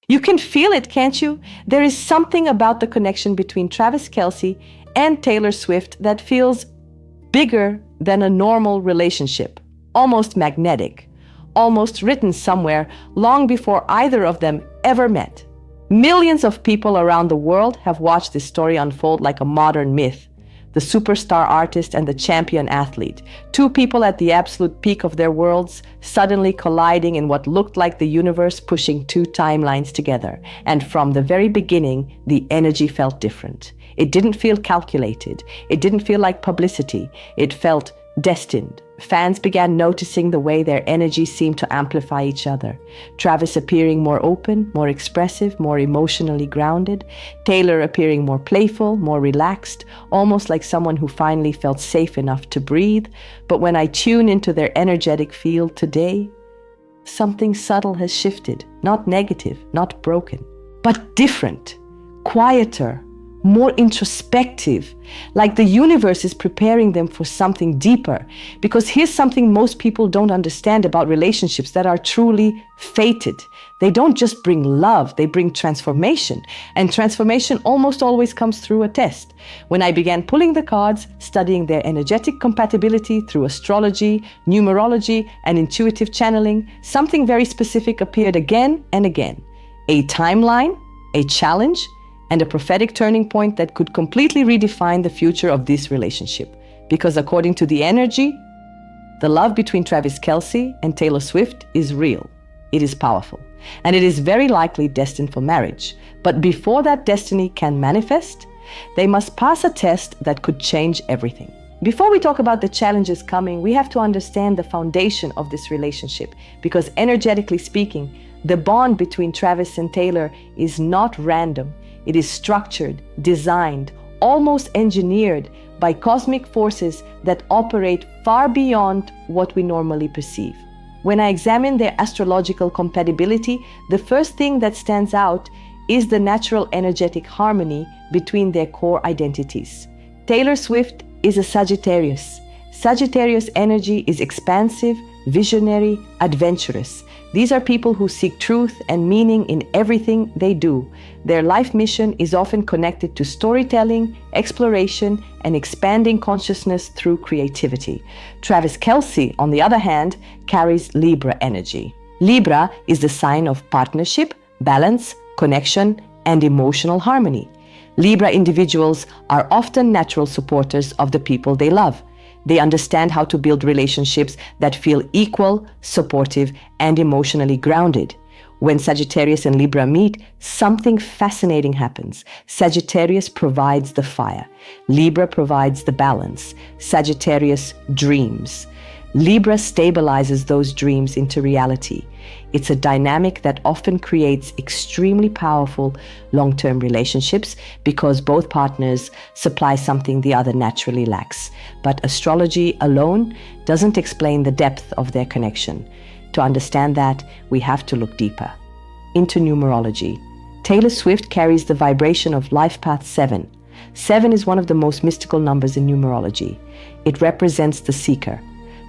You can feel it, can't you? There is something about the connection between Travis Kelce and Taylor Swift that feels bigger than a normal relationship, almost magnetic, almost written somewhere long before either of them ever met. Millions of people around the world have watched this story unfold like a modern myth. The superstar artist and the champion athlete, two people at the absolute peak of their worlds, suddenly colliding in what looked like the universe pushing two timelines together. And from the very beginning, the energy felt different. It didn't feel calculated. It didn't feel like publicity. It felt destined. Fans began noticing the way their energy seemed to amplify each other. Travis appearing more open, more expressive, more emotionally grounded. Taylor appearing more playful, more relaxed, almost like someone who finally felt safe enough to breathe. But when I tune into their energetic field today, something subtle has shifted. Not negative, not broken, but different, quieter, more introspective, like the universe is preparing them for something deeper. Because here's something most people don't understand about relationships that are truly fated. They don't just bring love, they bring transformation. And transformation almost always comes through a test. When I began pulling the cards, studying their energetic compatibility through astrology, numerology, and intuitive channeling, something very specific appeared again and again. A timeline, a challenge, and a prophetic turning point that could completely redefine the future of this relationship. Because according to the energy, the love between Travis Kelce and Taylor Swift is real. It is powerful. And it is very likely destined for marriage. But before that destiny can manifest, they must pass a test that could change everything. Before we talk about the challenges coming, we have to understand the foundation of this relationship. Because energetically speaking, the bond between Travis and Taylor is not random. It is structured, designed, almost engineered by cosmic forces that operate far beyond what we normally perceive. When I examine their astrological compatibility, the first thing that stands out is the natural energetic harmony between their core identities. Taylor Swift is a Sagittarius. Sagittarius energy is expansive, visionary, adventurous. These are people who seek truth and meaning in everything they do. Their life mission is often connected to storytelling, exploration, and expanding consciousness through creativity. Travis Kelce, on the other hand, carries Libra energy. Libra is the sign of partnership, balance, connection, and emotional harmony. Libra individuals are often natural supporters of the people they love. They understand how to build relationships that feel equal, supportive, and emotionally grounded. When Sagittarius and Libra meet, something fascinating happens. Sagittarius provides the fire. Libra provides the balance. Sagittarius dreams. Libra stabilizes those dreams into reality. It's a dynamic that often creates extremely powerful long-term relationships because both partners supply something the other naturally lacks. But astrology alone doesn't explain the depth of their connection. To understand that, we have to look deeper into numerology. Taylor Swift carries the vibration of life path 7. 7 is one of the most mystical numbers in numerology. It represents the seeker,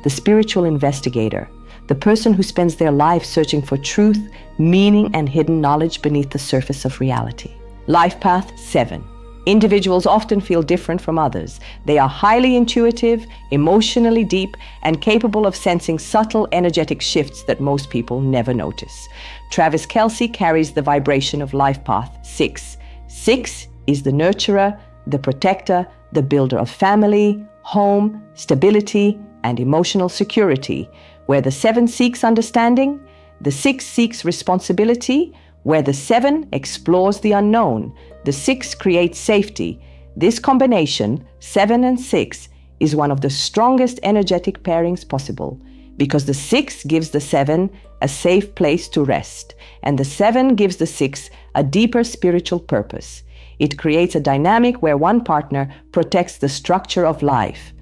the spiritual investigator, the person who spends their life searching for truth, meaning, and hidden knowledge beneath the surface of reality. Life path 7. Individuals often feel different from others. They are highly intuitive, emotionally deep, and capable of sensing subtle energetic shifts that most people never notice. Travis Kelce carries the vibration of life path 6. 6 is the nurturer, the protector, the builder of family, home, stability, and emotional security. Where the 7 seeks understanding, the 6 seeks responsibility. Where the 7 explores the unknown, the 6 creates safety. This combination, 7 and 6, is one of the strongest energetic pairings possible because the 6 gives the 7 a safe place to rest, and the 7 gives the 6 a deeper spiritual purpose. It creates a dynamic where one partner protects the structure of life,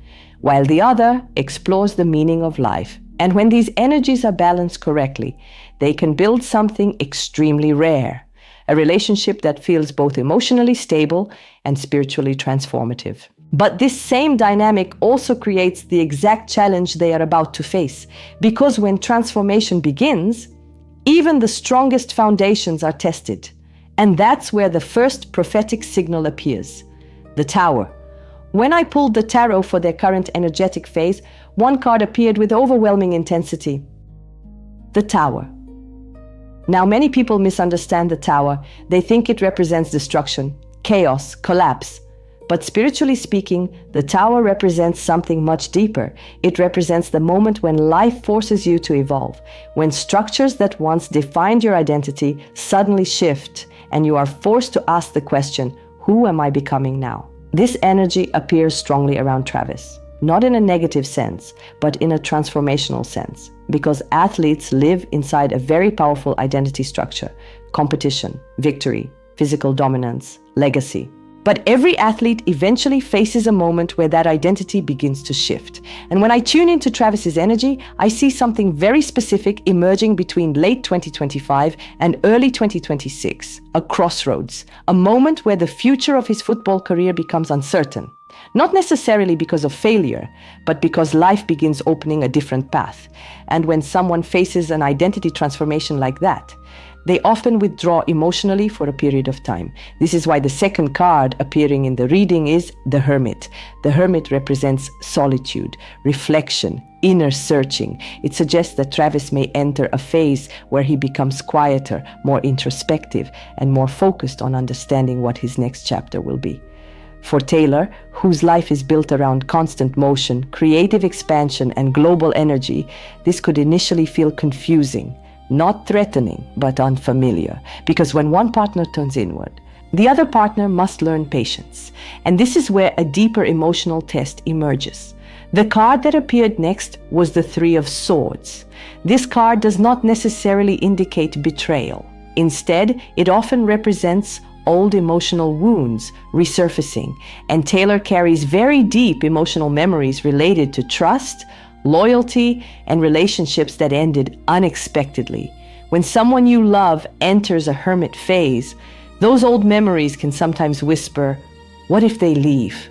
while the other explores the meaning of life. And when these energies are balanced correctly, they can build something extremely rare, a relationship that feels both emotionally stable and spiritually transformative. But this same dynamic also creates the exact challenge they are about to face, because when transformation begins, Even the strongest foundations are tested. And that's where the first prophetic signal appears. The Tower. When I pulled the tarot for their current energetic phase, one card appeared with overwhelming intensity. The Tower. Now, many people misunderstand the Tower. They think it represents destruction, chaos, collapse. But spiritually speaking, the Tower represents something much deeper. It represents the moment when life forces you to evolve, when structures that once defined your identity suddenly shift, and you are forced to ask the question, who am I becoming now? This energy appears strongly around Travis, not in a negative sense, but in a transformational sense, because athletes live inside a very powerful identity structure: competition, victory, physical dominance, legacy. But every athlete eventually faces a moment where that identity begins to shift. And when I tune into Travis's energy, I see something very specific emerging between late 2025 and early 2026, a crossroads, a moment where the future of his football career becomes uncertain. Not necessarily because of failure, but because life begins opening a different path. And when someone faces an identity transformation like that, they often withdraw emotionally for a period of time. This is why the second card appearing in the reading is the Hermit. The Hermit represents solitude, reflection, inner searching. It suggests that Travis may enter a phase where he becomes quieter, more introspective, and more focused on understanding what his next chapter will be. For Taylor, whose life is built around constant motion, creative expansion, and global energy, this could initially feel confusing. Not threatening, but unfamiliar, because when one partner turns inward, the other partner must learn patience. And this is where a deeper emotional test emerges. The card that appeared next was the Three of Swords. This card does not necessarily indicate betrayal. Instead, it often represents old emotional wounds resurfacing, and Taylor carries very deep emotional memories related to trust, loyalty, and relationships that ended unexpectedly. When someone you love enters a hermit phase, those old memories can sometimes whisper, what if they leave?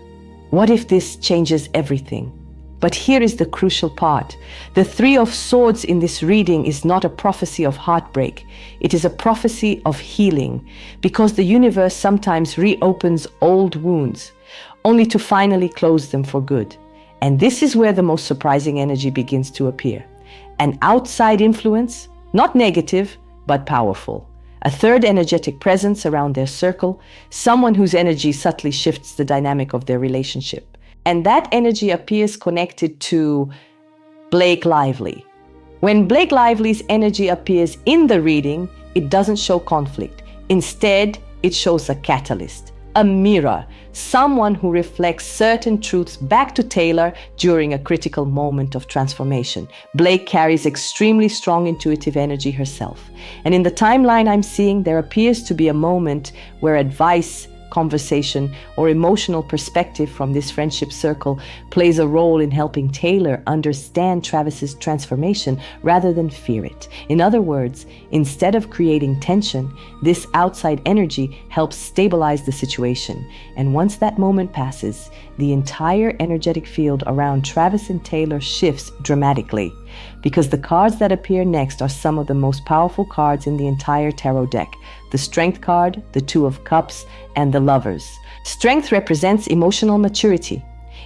What if this changes everything? But here is the crucial part. The Three of Swords in this reading is not a prophecy of heartbreak. It is a prophecy of healing, because the universe sometimes reopens old wounds, only to finally close them for good. And this is where the most surprising energy begins to appear. An outside influence, not negative, but powerful. A third energetic presence around their circle, someone whose energy subtly shifts the dynamic of their relationship. And that energy appears connected to Blake Lively. When Blake Lively's energy appears in the reading, it doesn't show conflict. Instead, it shows a catalyst, a mirror, someone who reflects certain truths back to Taylor during a critical moment of transformation. Blake carries extremely strong intuitive energy herself. And in the timeline I'm seeing, there appears to be a moment where advice, conversation, or emotional perspective from this friendship circle plays a role in helping Taylor understand Travis's transformation rather than fear it. In other words, instead of creating tension, this outside energy helps stabilize the situation. And once that moment passes, the entire energetic field around Travis and Taylor shifts dramatically, because the cards that appear next are some of the most powerful cards in the entire tarot deck. The Strength card, the Two of Cups, and the Lovers. Strength represents emotional maturity.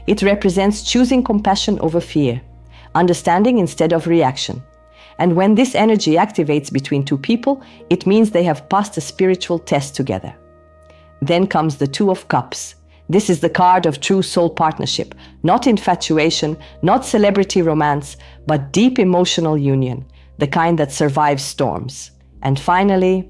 It represents choosing compassion over fear, understanding instead of reaction. And when this energy activates between two people, it means they have passed a spiritual test together. Then comes the Two of Cups. This is the card of true soul partnership, not infatuation, not celebrity romance, but deep emotional union, the kind that survives storms. And finally,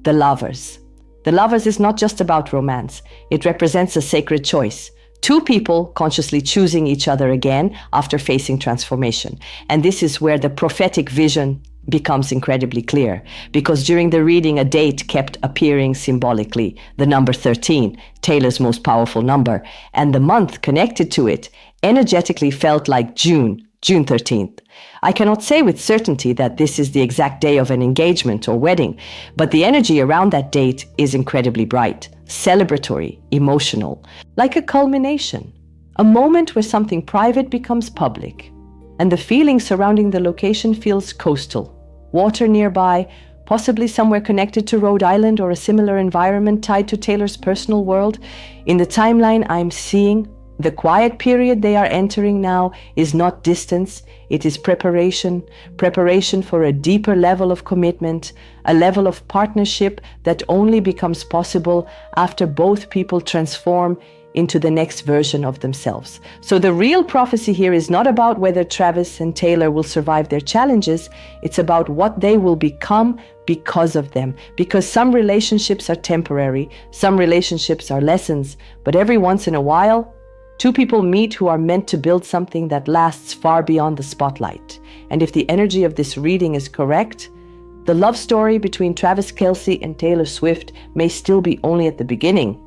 the Lovers. The Lovers is not just about romance. It represents a sacred choice. Two people consciously choosing each other again after facing transformation. And this is where the prophetic vision becomes incredibly clear, because during the reading a date kept appearing symbolically, the number 13, Taylor's most powerful number, and the month connected to it energetically felt like June 13th. I cannot say with certainty that this is the exact day of an engagement or wedding, but the energy around that date is incredibly bright, celebratory, emotional, like a culmination, a moment where something private becomes public, and the feeling surrounding the location feels coastal, water nearby, possibly somewhere connected to Rhode Island or a similar environment tied to Taylor's personal world. In the timeline I'm seeing, the quiet period they are entering now is not distance, it is preparation for a deeper level of commitment, a level of partnership that only becomes possible after both people transform into the next version of themselves. So the real prophecy here is not about whether Travis and Taylor will survive their challenges, it's about what they will become because of them. Because some relationships are temporary, some relationships are lessons, but every once in a while, two people meet who are meant to build something that lasts far beyond the spotlight. And if the energy of this reading is correct, the love story between Travis Kelce and Taylor Swift may still be only at the beginning.